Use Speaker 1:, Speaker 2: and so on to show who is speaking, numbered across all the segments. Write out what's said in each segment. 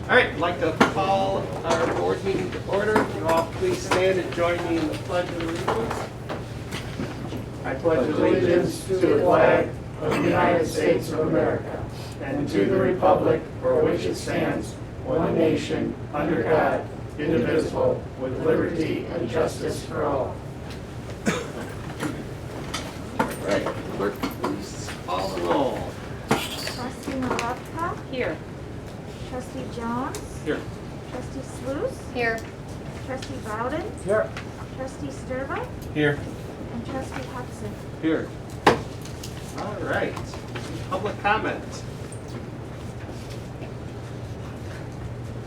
Speaker 1: All right, I'd like to call our board meeting to order. If you all please stand and join me in the Pledge of Allegiance. I pledge
Speaker 2: allegiance to the flag of the United States of America and to the republic for which it stands, one nation, under God, indivisible, with liberty and justice for all.
Speaker 1: All right, clerk, please call the roll.
Speaker 3: Trustee Maravka?
Speaker 4: Here.
Speaker 3: Trustee Jones?
Speaker 1: Here.
Speaker 3: Trustee Sluse?
Speaker 4: Here.
Speaker 3: Trustee Bowden?
Speaker 2: Here.
Speaker 3: Trustee Sturba?
Speaker 1: Here.
Speaker 3: And Trustee Hudson?
Speaker 1: Here. All right, public comment.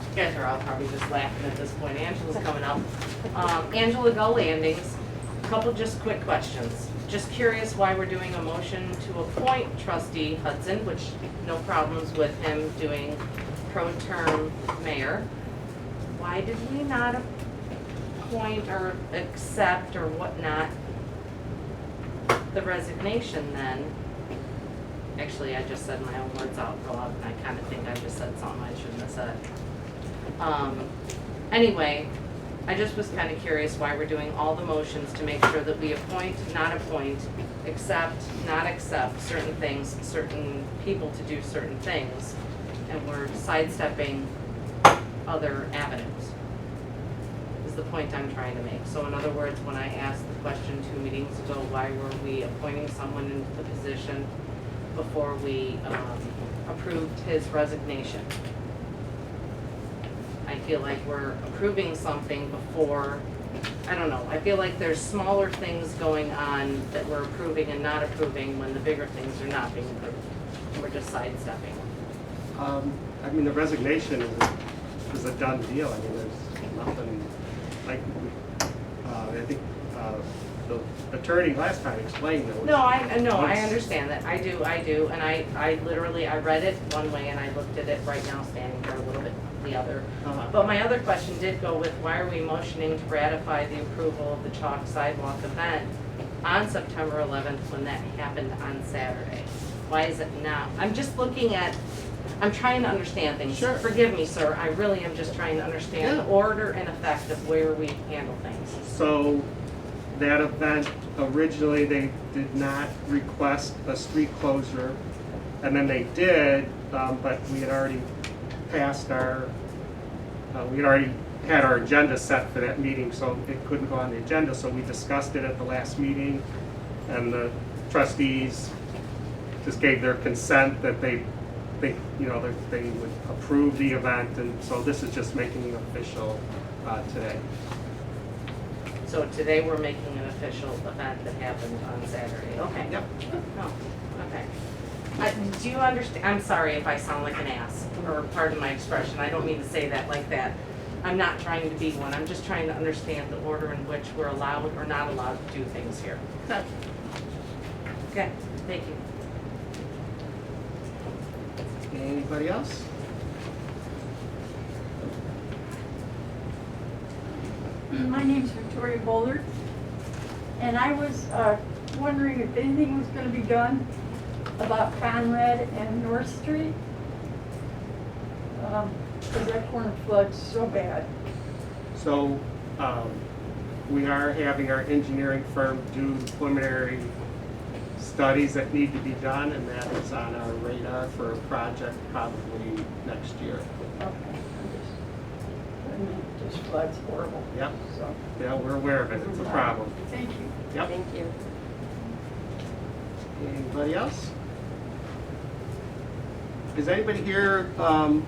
Speaker 4: You guys are all probably just laughing at this point. Angela's coming up. Angela, go landings. Couple just quick questions. Just curious why we're doing a motion to appoint Trustee Hudson, which no problems with him doing pro-term mayor. Why did we not appoint or accept or whatnot the resignation then? Actually, I just said my own words out loud, and I kind of think I just said something I shouldn't have said. Anyway, I just was kind of curious why we're doing all the motions to make sure that we appoint, not appoint, accept, not accept certain things, certain people to do certain things, and we're sidestepping other avenues, is the point I'm trying to make. So in other words, when I asked the question 2 meetings ago, why were we appointing someone into the position before we approved his resignation? I feel like we're approving something before, I don't know, I feel like there's smaller things going on that we're approving and not approving when the bigger things are not being approved. We're just sidestepping.
Speaker 1: I mean, the resignation is a done deal. I mean, there's nothing, like, I think the attorney last time explained that.
Speaker 4: No, I understand that. I do, and I literally, I read it one way and I looked at it right now standing here a little bit the other. But my other question did go with, why are we motioning to ratify the approval of the chalk sidewalk event on September 11th when that happened on Saturday? Why is it not? I'm just looking at, I'm trying to understand things.
Speaker 1: Sure.
Speaker 4: Forgive me, sir, I really am just trying to understand
Speaker 1: Yeah.
Speaker 4: the order and effect of where we handle things.
Speaker 1: So that event, originally they did not request a street closure, and then they did, but we had already passed our, we had already had our agenda set for that meeting, so it couldn't go on the agenda, so we discussed it at the last meeting, and the trustees just gave their consent that they think, you know, that they would approve the event, and so this is just making it official today.
Speaker 4: So today we're making an official event that happened on Saturday. Okay.
Speaker 1: Yep.
Speaker 4: Oh, okay. Do you understand? I'm sorry if I sound like an ass, or pardon my expression. I don't mean to say that like that. I'm not trying to be one. I'm just trying to understand the order in which we're allowed or not allowed to do things here. Okay, thank you.
Speaker 1: Anybody else?
Speaker 5: My name's Victoria Boulder, and I was wondering if anything was going to be done about Conrad and North Street, because that corner floods so bad.
Speaker 1: So we are having our engineering firm do preliminary studies that need to be done, and that is on our radar for a project probably next year.
Speaker 5: Okay, it just floods horrible.
Speaker 1: Yep.
Speaker 5: So,
Speaker 1: Yeah, we're aware of it. It's a problem.
Speaker 5: thank you.
Speaker 1: Yep.
Speaker 4: Thank you.
Speaker 1: Anybody else? Is anybody here to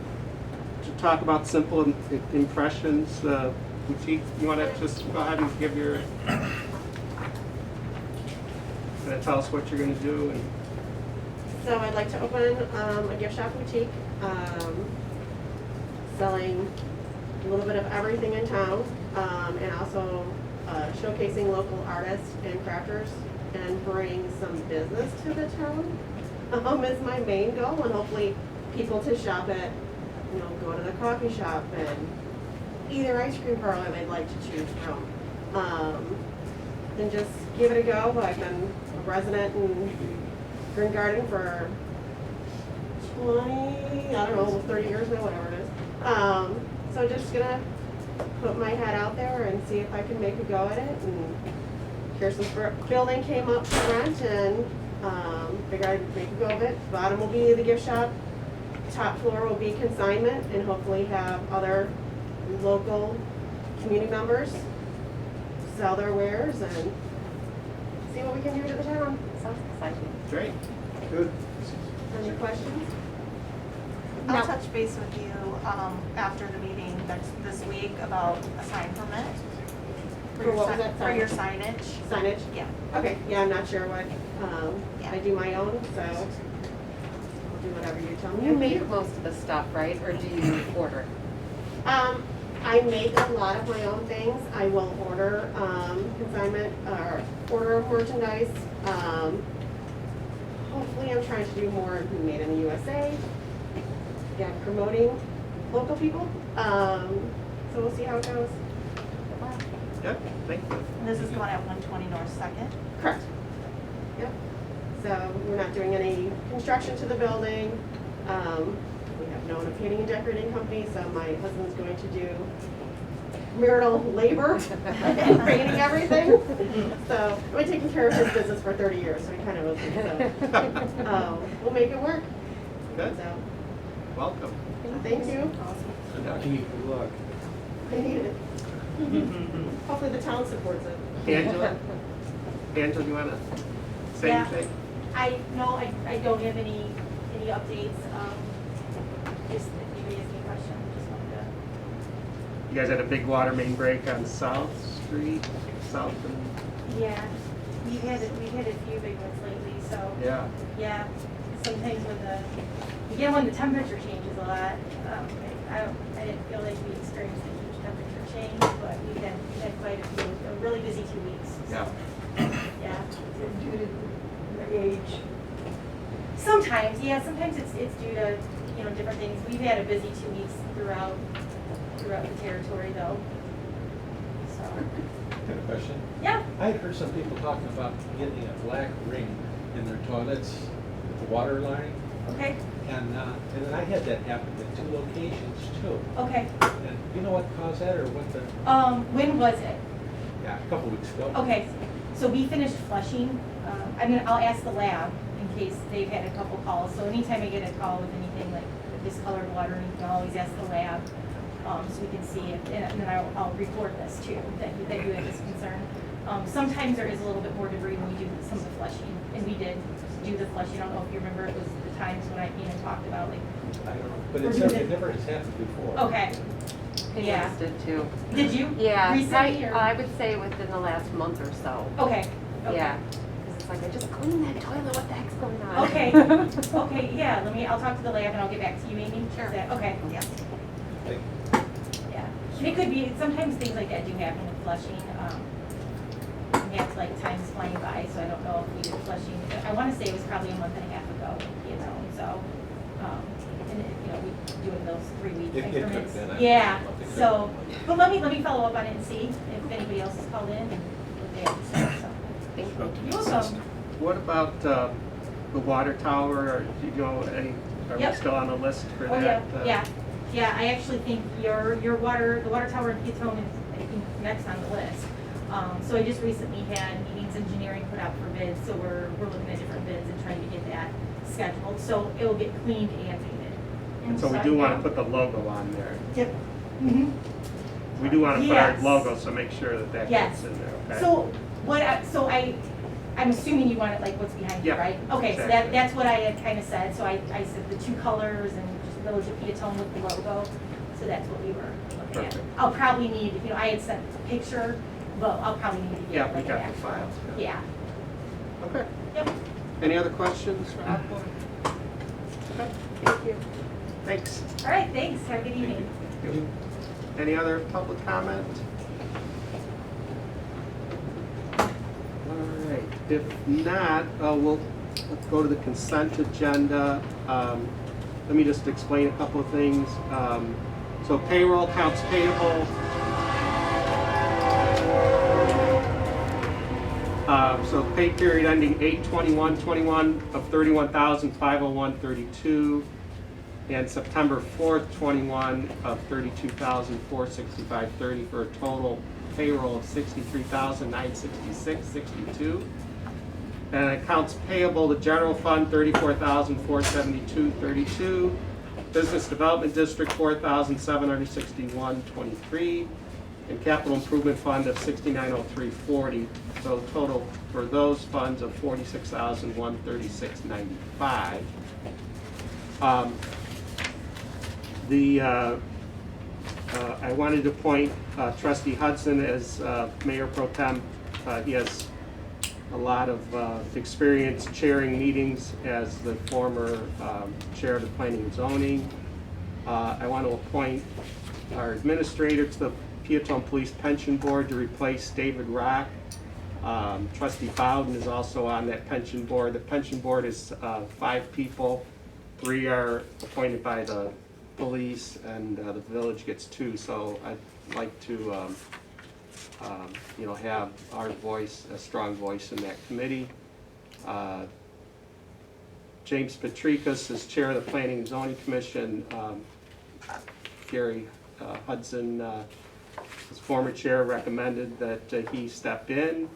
Speaker 1: talk about Simple Impressions boutique? You want to just go ahead and give your, tell us what you're going to do? And
Speaker 6: So I'd like to open a gift shop boutique, selling a little bit of everything in town, and also showcasing local artists and crafters and bring some business to the town is my main goal, and hopefully people to shop at, you know, go to the coffee shop and either ice cream parlor they'd like to choose from, and just give it a go. I've been a resident in Green Garden for 20, I don't know, almost 30 years now, whatever it is. So just gonna put my head out there and see if I can make a go at it. And Kirsten's building came up for rent, and figured I'd make a go of it. Bottom will be the gift shop, top floor will be consignment, and hopefully have other local community members sell their wares and see what we can do to the town.
Speaker 4: Sounds exciting.
Speaker 1: Great. Good.
Speaker 6: Any questions?
Speaker 7: I'll touch base with you after the meeting this week about a sign permit.
Speaker 6: For what was that?
Speaker 7: For your signage.
Speaker 6: Signage?
Speaker 7: Yeah.
Speaker 6: Okay, yeah, I'm not sure what,
Speaker 7: Yeah.
Speaker 6: I do my own, so I'll do whatever you tell me.
Speaker 8: You make most of the stuff, right? Or do you order?
Speaker 6: I make a lot of my own things. I will order, consignment, or order merchandise. Hopefully I'm trying to do more made in the USA. Yeah, promoting local people. So we'll see how it goes.
Speaker 1: Yep, thank you.
Speaker 7: And this is going at 120 North Second.
Speaker 6: Correct. Yep. So we're not doing any construction to the building. We have no one painting and decorating company, so my husband's going to do marital labor and painting everything. So I've been taking care of his business for 30 years, so he kind of owes me. So we'll make it work.
Speaker 1: Good.
Speaker 6: So
Speaker 1: Welcome.
Speaker 6: thank you.
Speaker 2: Good luck.
Speaker 6: I need it. Hopefully the town supports it.
Speaker 1: Angela? Angela, you wanna say
Speaker 9: Yeah.
Speaker 1: anything?
Speaker 9: I don't have any updates. Just if anybody has any questions, just wanted
Speaker 1: You guys had a big water main break on South Street, South and,
Speaker 9: to, yeah, we've had a few big ones lately, so,
Speaker 1: yeah.
Speaker 9: yeah. Sometimes when the temperature changes a lot, I didn't feel like we experienced a huge temperature change, but we've had quite a really busy 2 weeks. So,
Speaker 1: Yeah.
Speaker 9: yeah.
Speaker 5: Due to the age.
Speaker 9: Sometimes it's due to, different things. We've had a busy 2 weeks throughout the territory though. So,
Speaker 10: Got a question?
Speaker 9: yeah,
Speaker 10: I had heard some people talking about getting a black ring in their toilets with the water line,
Speaker 9: okay,
Speaker 10: and then I had that happen at 2 locations too.
Speaker 9: okay.
Speaker 10: And you know what caused that, or what the,
Speaker 9: When was it?
Speaker 10: yeah, a couple weeks ago?
Speaker 9: Okay, so we finished flushing. I'll ask the lab in case they've had a couple calls. So anytime I get a call with anything like discolored water, you can always ask the lab, so we can see it. And then I'll report this too, that you had this concern. Sometimes there is a little bit more debris when we do some of the flushing, and we did do the flushing. I don't know if you remember, it was the times when I talked about like,
Speaker 10: I don't know, but
Speaker 9: We're
Speaker 10: it
Speaker 9: doing it.
Speaker 10: never has happened before.
Speaker 9: okay, yeah.
Speaker 8: Phoenix did too.
Speaker 9: Did you?
Speaker 8: Yeah,
Speaker 9: Recently or?
Speaker 8: I would say within the last month or so.
Speaker 9: Okay, okay.
Speaker 8: Yeah. Because it's like, I just cleaned that toilet, what the heck's going on?
Speaker 9: Okay, okay, yeah, I'll talk to the lab and I'll get back to you, Amy.
Speaker 7: Sure.
Speaker 9: Is that- Okay,
Speaker 7: Yeah.
Speaker 10: Like,
Speaker 9: yeah. And it could be, sometimes things like that do happen with flushing. We have like time's flying by, so I don't know if we did flushing. I want to say it was probably a month and a half ago, so, and we do it in those 3-week
Speaker 10: It could
Speaker 9: increments.
Speaker 10: then, I
Speaker 9: Yeah,
Speaker 10: don't think
Speaker 9: so, but let me follow up on it and see if anybody else has called in and what they have to say, so.
Speaker 8: Thank you.
Speaker 9: You're welcome.
Speaker 1: What about the water tower, or do you know any, are we
Speaker 9: Yep.
Speaker 1: still on the list for
Speaker 9: Oh,
Speaker 1: that?
Speaker 9: yeah, I actually think the water tower in Peatone is, I think, next on the list. So I just recently had Meetings Engineering put out for bids, so we're looking at different bids and trying to get that scheduled, so it will get cleaned and painted.
Speaker 1: And so we do want to put the logo on there.
Speaker 9: Yep. Mm-hmm.
Speaker 1: We do want to put our
Speaker 9: Yes.
Speaker 1: logo, so make sure that
Speaker 9: Yes.
Speaker 1: gets in there, okay?
Speaker 9: So I'm assuming you want it like what's behind you,
Speaker 1: Yeah,
Speaker 9: right? Okay, so
Speaker 1: exactly.
Speaker 9: that's what I had kind of said, so I said the 2 colors and just Village of Peatone with the logo, so that's what we were looking at.
Speaker 1: Perfect.
Speaker 9: I'll probably need, I had sent a picture, but I'll probably need to
Speaker 1: Yeah,
Speaker 9: get
Speaker 1: we
Speaker 9: like
Speaker 1: got
Speaker 9: an
Speaker 1: the
Speaker 9: actual.
Speaker 1: files.
Speaker 9: Yeah,
Speaker 1: Okay.
Speaker 9: yep.
Speaker 1: Any other questions for Aqua? Okay,
Speaker 6: Thank you.
Speaker 1: thanks.
Speaker 9: All right, thanks, have a good evening.
Speaker 1: Any other public comment? All right, if not, we'll go to the consent agenda. Let me just explain a couple of things. So payroll, accounts payable. So pay period ending 8/21/21 of $31,501.32. and September 4th, 21 of $32,465.30 for a total payroll of $63,966.62. And accounts payable to general fund, $34,472.32. Business Development District, $4,761.23. And capital improvement fund of $69,0340. So total for those funds of $46,136.95. I wanted to appoint Trustee Hudson as Mayor Pro Tem. He has a lot of experience chairing meetings as the former chair of the Planning and Zoning. I want to appoint our administrator to the Peatone Police Pension Board to replace David Rock. Trustee Bowden is also on that pension board. The pension board is 5 people. 3 are appointed by the police, and the village gets 2. So I'd like to, have our voice, a strong voice in that committee. James Patrikas is chair of the Planning and Zoning Commission. Gary Hudson, his former chair, recommended that he step in.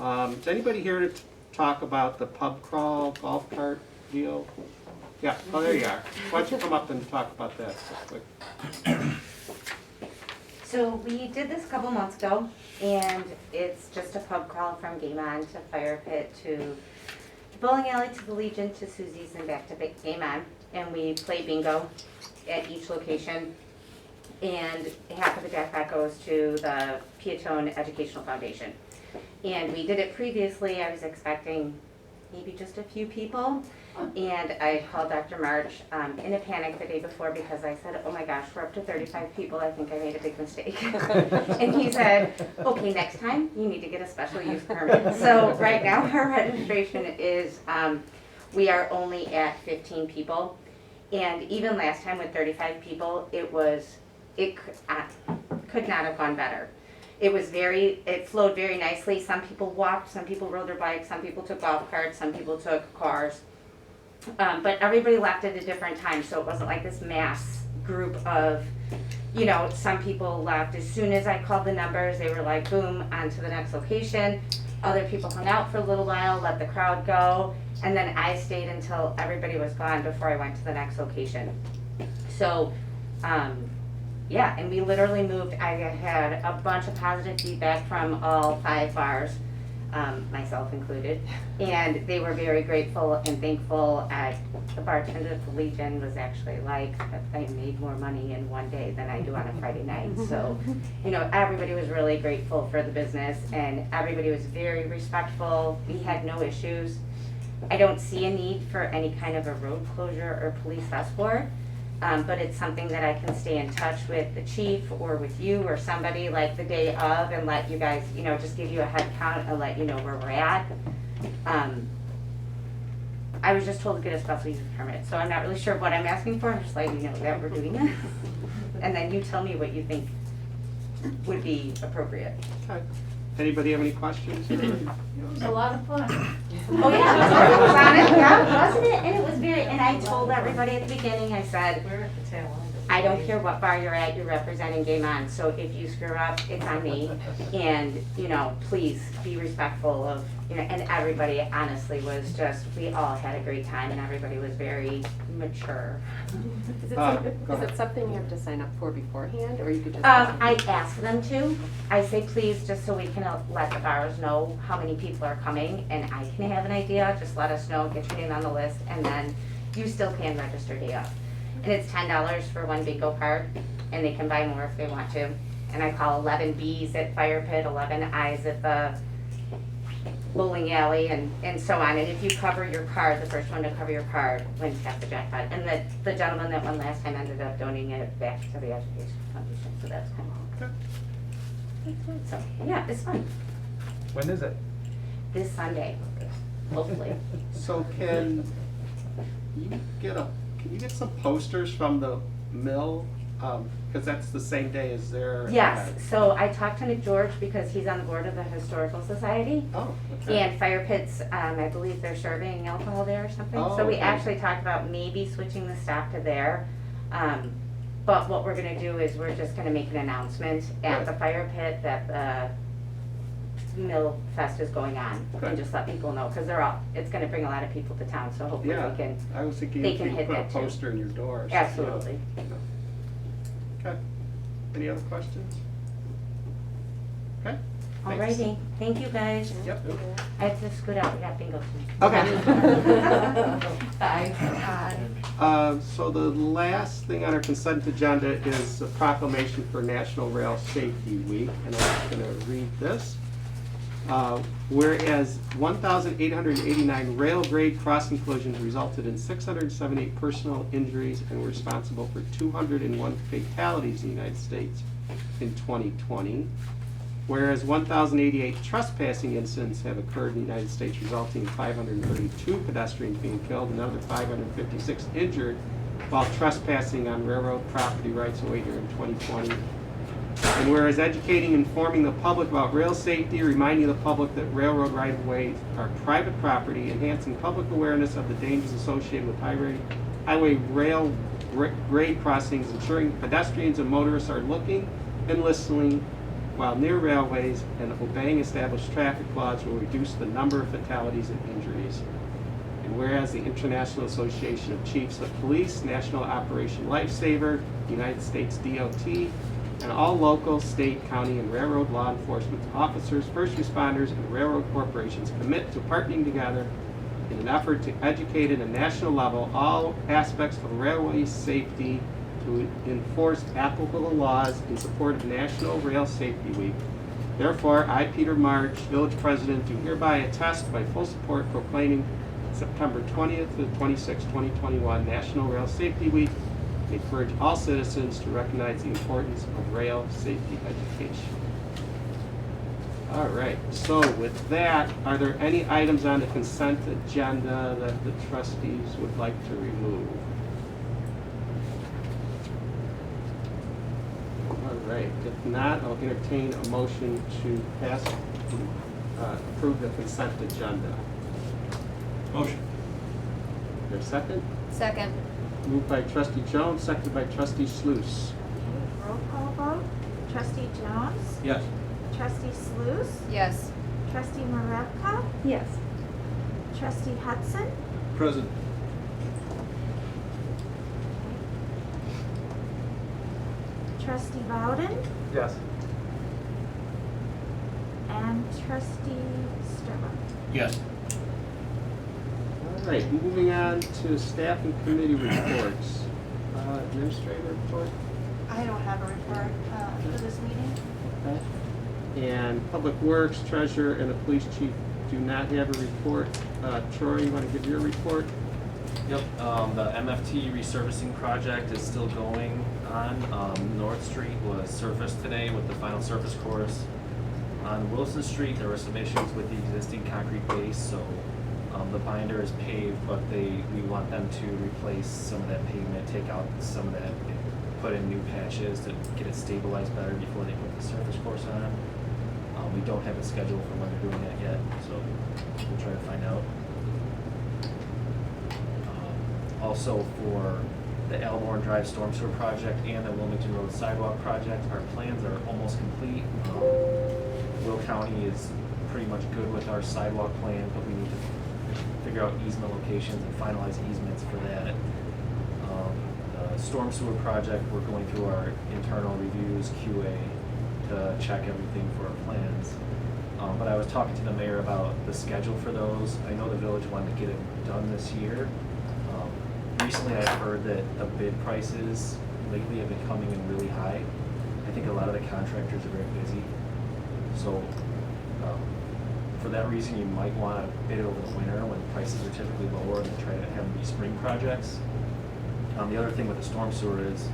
Speaker 1: Is anybody here to talk about the pub crawl golf cart deal? Yeah, oh, there you are. Why don't you come up and talk about that real quick?
Speaker 11: So we did this a couple months ago, and it's just a pub crawl from Game On to Fire Pit to the bowling alley to the Legion to Susie's and back to Game On. And we play bingo at each location, and half of the jackpot goes to the Peatone Educational Foundation. And we did it previously. I was expecting maybe just a few people. And I called Dr. March in a panic the day before because I said, oh my gosh, we're up to 35 people. I think I made a big mistake. And he said, okay, next time you need to get a special use permit. So right now our registration is, we are only at 15 people. And even last time with 35 people, it could not have gone better. It flowed very nicely. Some people walked, some people rode their bikes, some people took golf carts, some people took cars. But everybody left at a different time, so it wasn't like this mass group of, some people left. As soon as I called the numbers, they were like, boom, on to the next location. Other people hung out for a little while, let the crowd go, and then I stayed until everybody was gone before I went to the next location. So, and we literally moved. I had a bunch of positive feedback from all 5 bars. Myself included, and they were very grateful and thankful. The bartender at the Legion was actually like, I made more money in one day than I do on a Friday night. So, everybody was really grateful for the business, and everybody was very respectful. We had no issues. I don't see a need for any kind of a road closure or police escort. But it's something that I can stay in touch with the chief or with you or somebody like the day of and let you guys, just give you a head count and let you know where we're at. I was just told to get a special use permit, so I'm not really sure what I'm asking for. I'm just letting you know that we're doing it. And then you tell me what you think would be appropriate.
Speaker 1: Okay. Anybody have any questions?
Speaker 5: It was a lot of fun.
Speaker 11: Oh yeah, it was on it, yeah, wasn't it? And it was and I told everybody at the beginning, I said,
Speaker 4: We're at the tail end.
Speaker 11: I don't care what bar you're at, you're representing Game On, so if you screw up, it's on me. And, please be respectful of, and everybody honestly was just, we all had a great time and everybody was very mature.
Speaker 8: Is it something you have to sign up for beforehand, or you could just?
Speaker 11: I ask them to. I say, please, just so we can let the bars know how many people are coming and I can have an idea, just let us know, get your name on the list, and then you still can register day of. And it's $10 for one bingo card, and they can buy more if they want to. And I call 11 Bs at Fire Pit, 11 Is at the bowling alley, and so on. And if you cover your card, the first one to cover your card wins half the jackpot. And the gentleman that won last time ended up donating it back to the Education Foundation, so that's kind of cool. So, yeah, it's fun.
Speaker 2: When is it?
Speaker 11: This Sunday, hopefully.
Speaker 1: So can you get some posters from the mill Because that's the same day as their.
Speaker 11: Yes,
Speaker 1: event.
Speaker 11: so I talked to Nick George because he's on the board of the Historical Society.
Speaker 1: Oh, okay.
Speaker 11: And Fire Pits, I believe they're serving alcohol there or something.
Speaker 1: Oh,
Speaker 11: So we
Speaker 1: okay.
Speaker 11: actually talked about maybe switching the stop to there. But what we're gonna do is we're just gonna make an announcement at the Fire Pit that the Mill Fest is going on.
Speaker 1: Good.
Speaker 11: And just let people know, because it's gonna bring a lot of people to town, so hopefully
Speaker 1: Yeah,
Speaker 11: we can.
Speaker 1: I was thinking
Speaker 11: they
Speaker 1: if
Speaker 11: can
Speaker 1: you
Speaker 11: hit
Speaker 1: put a
Speaker 11: that too.
Speaker 1: poster in your door. or something.
Speaker 11: Absolutely.
Speaker 1: Okay. Any other questions? Okay. Thanks.
Speaker 11: Alrighty, thank you guys.
Speaker 1: Yep.
Speaker 11: I have to scoot out, we got bingo soon.
Speaker 1: Okay.
Speaker 11: Bye.
Speaker 1: So the last thing on our consent agenda is a proclamation for National Rail Safety Week, and I'm going to read this. Whereas 1,889 rail grade crossing collisions resulted in 678 personal injuries and were responsible for 201 fatalities in the United States in 2020. Whereas 1,088 trespassing incidents have occurred in the United States, resulting in 532 pedestrians being killed and another 556 injured while trespassing on railroad property rights of way during 2020. And whereas educating and informing the public about rail safety, reminding the public that railroad right-of-ways are private property, enhancing public awareness of the dangers associated with highway rail grade crossings, ensuring pedestrians and motorists are looking and listening while near railways, and obeying established traffic laws will reduce the number of fatalities and injuries. And whereas the International Association of Chiefs of Police, National Operation Lifesaver, United States DOT, and all local, state, county, and railroad law enforcement officers, first responders, and railroad corporations commit to partnering together in an effort to educate at a national level all aspects of railway safety to enforce applicable laws in support of National Rail Safety Week. Therefore, I, Peter March, Village President, do hereby attest by full support proclaiming September 20th to the 26th, 2021 National Rail Safety Week, and encourage all citizens to recognize the importance of rail safety education. All right, so with that, are there any items on the consent agenda that the trustees would like to remove? All right, if not, I'll entertain a motion to pass, approve the consent agenda.
Speaker 10: Motion.
Speaker 1: Is there a second?
Speaker 8: Second.
Speaker 1: Moved by trustee Jones, seconded by trustee Sluse.
Speaker 3: Roll call vote. Trustee Jones?
Speaker 10: Yes.
Speaker 3: Trustee Sluse?
Speaker 8: Yes.
Speaker 3: Trustee Maravka?
Speaker 5: Yes.
Speaker 3: Trustee Hudson?
Speaker 10: Present.
Speaker 3: Trustee Bowden?
Speaker 1: Yes.
Speaker 3: And Trustee Sturba?
Speaker 10: Yes.
Speaker 1: All right, moving on to staff and committee reports. Administrator report,
Speaker 7: I don't have a report for this meeting.
Speaker 1: okay. And Public Works, Treasurer, and the Police Chief do not have a report. Troy, you want to give your report?
Speaker 12: Yep, the MFT resurfacing project is still going on. North Street was surfaced today with the final surface course. On Wilson Street, there were some issues with the existing concrete base, so the binder is paved, but we want them to replace some of that pavement, take out some of that, put in new patches to get it stabilized better before they put the surface course on. We don't have a schedule for when they're doing that yet, so we'll try to find out. Also for the Elmore Drive Storm Sewer project and the Wilmington Road Sidewalk project, our plans are almost complete. Will County is pretty much good with our sidewalk plan, but we need to figure out easement locations and finalize easements for that. The Storm Sewer project, we're going through our internal reviews, QA, to check everything for our plans. But I was talking to the mayor about the schedule for those. I know the village wanted to get it done this year. Recently I've heard that the bid prices lately have been coming in really high. I think a lot of the contractors are very busy. So for that reason, you might want to bid over the winter when prices are typically lower and try to have them be spring projects. The other thing with the storm sewer is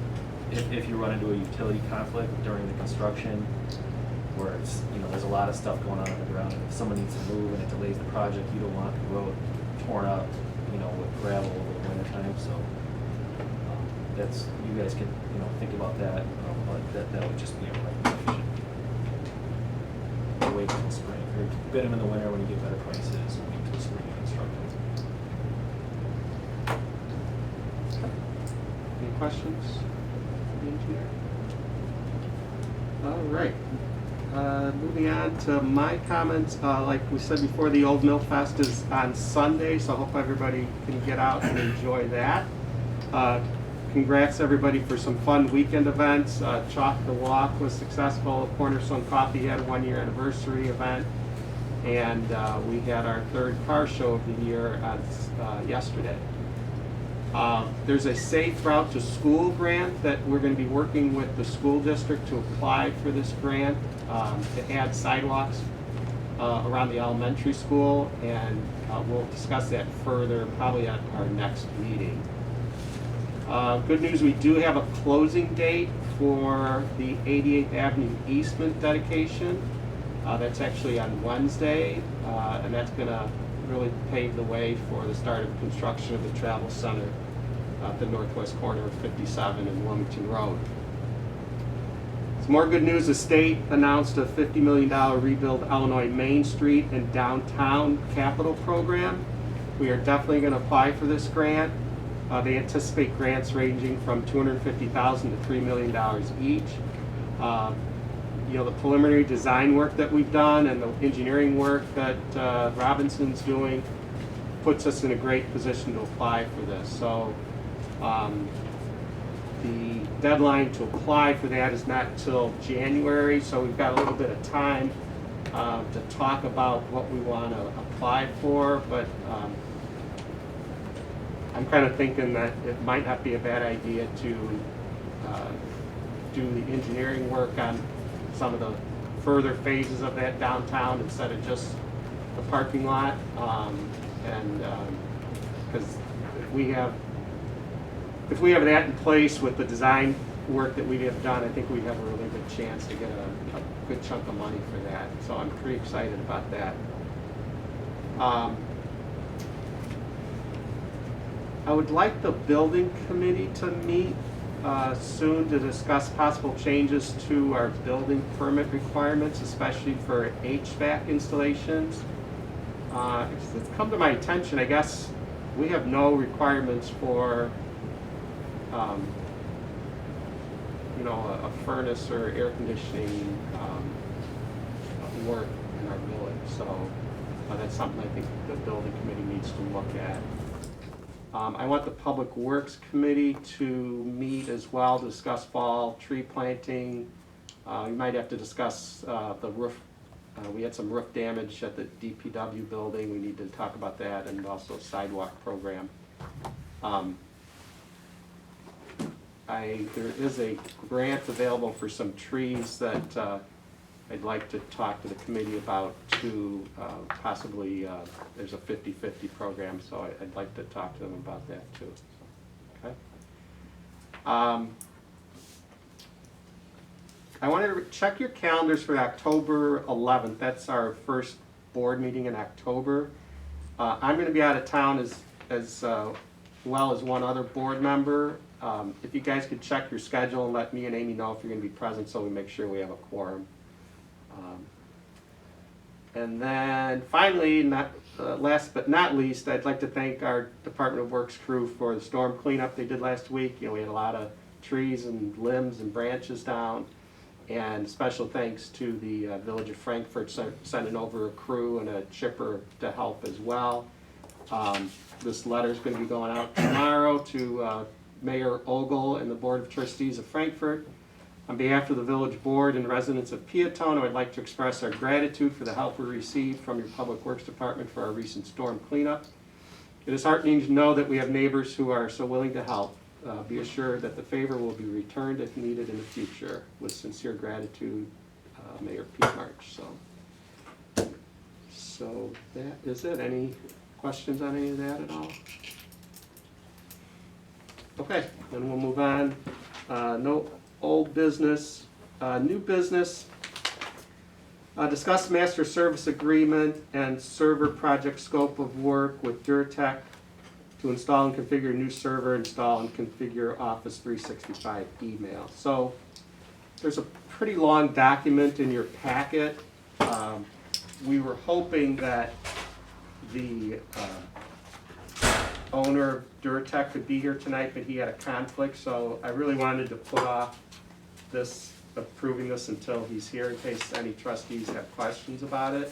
Speaker 12: if you run into a utility conflict during the construction, where it's, there's a lot of stuff going on the ground, and if someone needs to move and it delays the project, you don't want the road torn up, with gravel over the winter time. So that's, you guys can, think about that, but that would just be a recommendation. Wait until spring, or bid them in the winter when you get better prices, and wait until spring and construct them.
Speaker 1: Any questions? The engineer? All right. Moving on to my comments, like we said before, the Old Mill Fest is on Sunday, so I hope everybody can get out and enjoy that. Congrats everybody for some fun weekend events. Chalk the Walk was successful. Cornerstone Coffee had a 1-year anniversary event. And we had our 3rd car show of the year yesterday. There's a Safe Route to School grant that we're going to be working with the school district to apply for this grant to add sidewalks around the elementary school, and we'll discuss that further probably at our next meeting. Good news, we do have a closing date for the 88th Avenue Eastman dedication. That's actually on Wednesday, and that's going to really pave the way for the start of construction of the travel center at the northwest corner of 57 and Wilmington Road. Some more good news, the state announced a $50 million Rebuild Illinois Main Street and Downtown Capital Program. We are definitely going to apply for this grant. They anticipate grants ranging from $250,000 to $3 million each. The preliminary design work that we've done and the engineering work that Robinson's doing puts us in a great position to apply for this. So the deadline to apply for that is not till January, so we've got a little bit of time to talk about what we want to apply for, but I'm kind of thinking that it might not be a bad idea to do the engineering work on some of the further phases of that downtown instead of just the parking lot. Because if we have that in place with the design work that we have done, I think we have a really good chance to get a good chunk of money for that. So I'm pretty excited about that. I would like the building committee to meet soon to discuss possible changes to our building permit requirements, especially for HVAC installations. It's come to my attention, I guess we have no requirements for a furnace or air conditioning work in our village. So that's something I think the building committee needs to look at. I want the Public Works Committee to meet as well to discuss fall tree planting. You might have to discuss the roof. We had some roof damage at the DPW building. We need to talk about that, and also sidewalk program. There is a grant available for some trees that I'd like to talk to the committee about to possibly, there's a 50-50 program, so I'd like to talk to them about that too. Okay. I want to check your calendars for October 11th. That's our first board meeting in October. I'm going to be out of town as well as one other board member. If you guys could check your schedule and let me and Amy know if you're going to be present so we make sure we have a quorum. And then finally, last but not least, I'd like to thank our Department of Works crew for the storm cleanup they did last week. We had a lot of trees and limbs and branches down. And special thanks to the Village of Frankfort sending over a crew and a chipper to help as well. This letter is going to be going out tomorrow to Mayor Ogle and the Board of Trustees of Frankfort. On behalf of the Village Board and residents of Peatone, I would like to express our gratitude for the help we received from your Public Works Department for our recent storm cleanup. It is heartening to know that we have neighbors who are so willing to help. Be assured that the favor will be returned if needed in the future. With sincere gratitude, Mayor Pete March. So that is it. Any questions on any of that at all? Okay, then we'll move on. No old business. New business. Discuss master service agreement and server project scope of work with Duratec to install and configure a new server, install and configure Office 365 email. So there's a pretty long document in your packet. We were hoping that the owner of Duratech could be here tonight, but he had a conflict, so I really wanted to put off this, approving this until he's here in case any trustees have questions about it.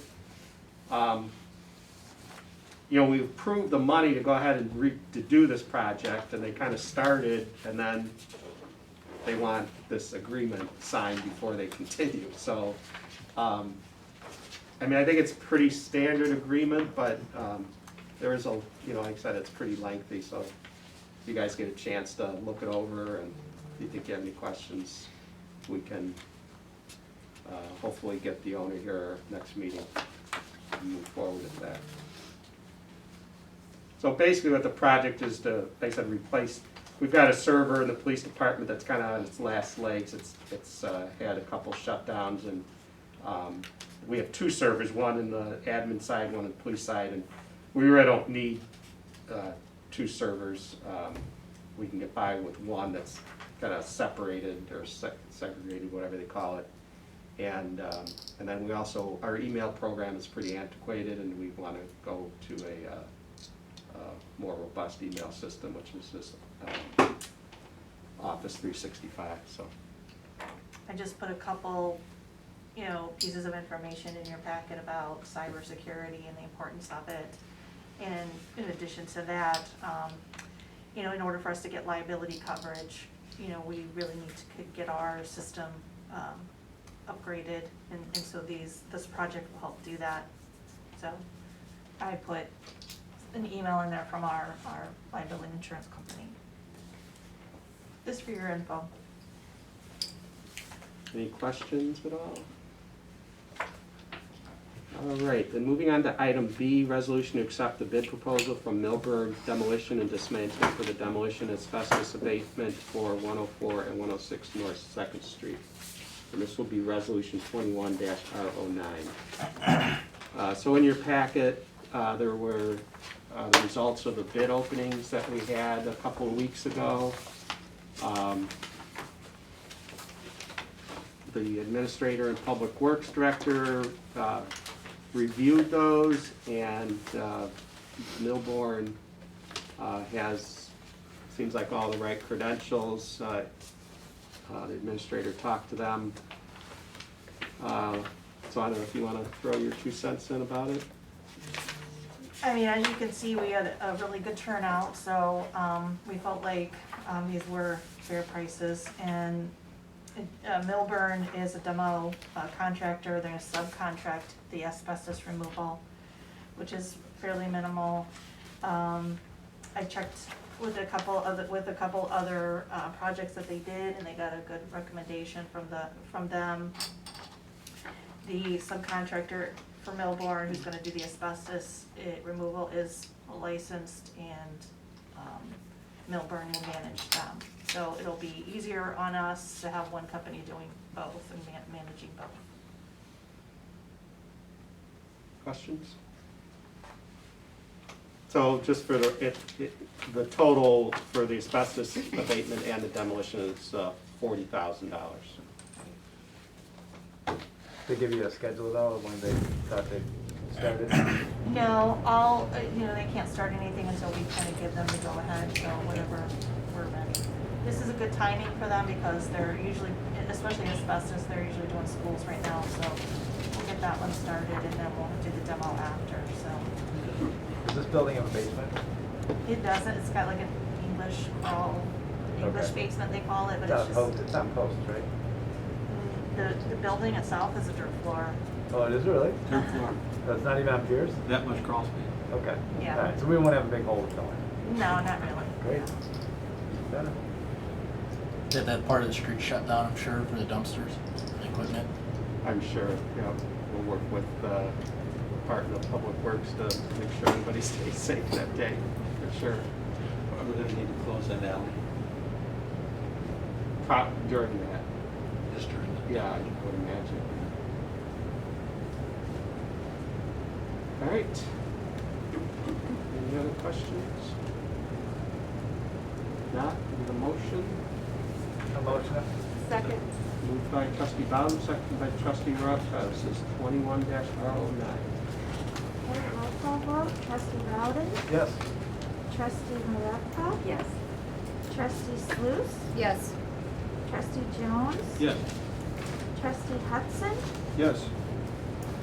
Speaker 1: You know, we approved the money to go ahead and to do this project, and they kind of started, and then they want this agreement signed before they continue. So, I mean, I think it's pretty standard agreement, but there is a, you know, like I said, it's pretty lengthy, so if you guys get a chance to look it over, and if you think you have any questions, we can hopefully get the owner here next meeting and move forward with that. So basically what the project is to, like I said, replace, we've got a server in the police department that's kind of on its last legs. It's had a couple shutdowns, and we have two servers, one in the admin side, one in the police side, and we really don't need two servers. We can get by with one that's kind of separated or segregated, whatever they call it. And then we also, our email program is pretty antiquated, and we want to go to a more robust email system, which is this Office 365. So
Speaker 7: I just put a couple, you know, pieces of information in your packet about cybersecurity and the importance of it. And in addition to that, you know, in order for us to get liability coverage, you know, we really need to get our system upgraded, and so this project will help do that. So I put an email in there from our liability insurance company. Just for your info.
Speaker 1: any questions at all? All right, then moving on to item B, resolution to accept the bid proposal from Milburn Demolition and Dismantling for the demolition asbestos abatement for 104 and 106 North 2nd Street. And this will be resolution 21-R09. So in your packet, there were the results of the bid openings that we had a couple of weeks ago. The administrator and public works director reviewed those, and Milburn has, seems like, all the right credentials. The administrator talked to them. So I don't know if you want to throw your 2 cents in about it.
Speaker 7: I mean, as you can see, we had a really good turnout, so we felt like these were fair prices. And Milburn is a demo contractor. They're gonna subcontract the asbestos removal, which is fairly minimal. I checked with a couple other projects that they did, and they got a good recommendation from them. The subcontractor for Milburn, who's gonna do the asbestos removal, is licensed, and Milburn will manage them. So it'll be easier on us to have one company doing both and managing both.
Speaker 1: Questions? So just for the total for the asbestos abatement and the demolition is $40,000.
Speaker 2: They give you a schedule though, when they thought they started?
Speaker 7: No, they can't start anything until we kind of give them the go-ahead, so whenever we're ready. This is a good timing for them because they're usually, especially asbestos, they're usually doing schools right now, so we'll get that one started and then we'll do the demo after, so.
Speaker 2: Does this building have a basement?
Speaker 7: It doesn't, it's got like an English crawl, English
Speaker 2: Okay.
Speaker 7: basement they call it, but
Speaker 2: It's
Speaker 7: it's
Speaker 2: not
Speaker 7: just.
Speaker 2: post, it's not post, right?
Speaker 7: The building itself is a dirt floor.
Speaker 2: Oh, it is really?
Speaker 10: Third floor,
Speaker 2: That's not even on piers?
Speaker 10: that much crawl space.
Speaker 2: Okay.
Speaker 7: Yeah.
Speaker 2: All right, so we won't have a big hole to fill in.
Speaker 7: No, not really.
Speaker 2: Great. Better.
Speaker 13: Did that part of the street shut down, I'm sure, for the dumpsters and equipment?
Speaker 1: I'm sure, we'll work with the Department of Public Works to make sure everybody stays safe that day, for sure.
Speaker 10: Are we gonna need to close that alley?
Speaker 1: During that,
Speaker 10: Just during the.
Speaker 1: yeah, I would imagine. All right. Any other questions? not, need a motion?
Speaker 2: A motion.
Speaker 6: Second.
Speaker 1: Moved by trustee Bowden, seconded by trustee Maravka. This is 21-R09.
Speaker 3: Okay, roll call vote, trustee Bowden,
Speaker 2: Yes.
Speaker 3: trustee Maravka,
Speaker 8: Yes.
Speaker 3: trustee Sluse,
Speaker 8: Yes.
Speaker 3: trustee Jones,
Speaker 10: Yes.
Speaker 3: trustee Hudson,
Speaker 10: Yes.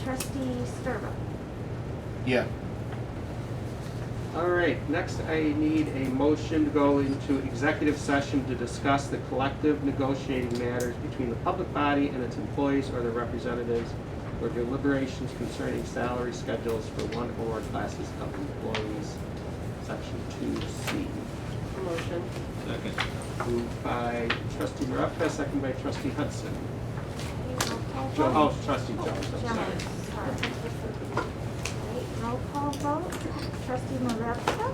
Speaker 3: trustee Sturba.
Speaker 13: Yeah.
Speaker 1: All right, next I need a motion to go into executive session to discuss the collective negotiating matters between the public body and its employees or their representatives, or deliberations concerning salary schedules for one or more classes of employees, section 2C.
Speaker 6: Motion.
Speaker 10: Second.
Speaker 1: Moved by trustee Maravka, seconded by trustee Hudson.
Speaker 3: Okay, roll call vote.
Speaker 1: Oh, trustee Jones, I'm sorry.
Speaker 3: Jones, sorry. Okay, roll call vote, trustee Maravka,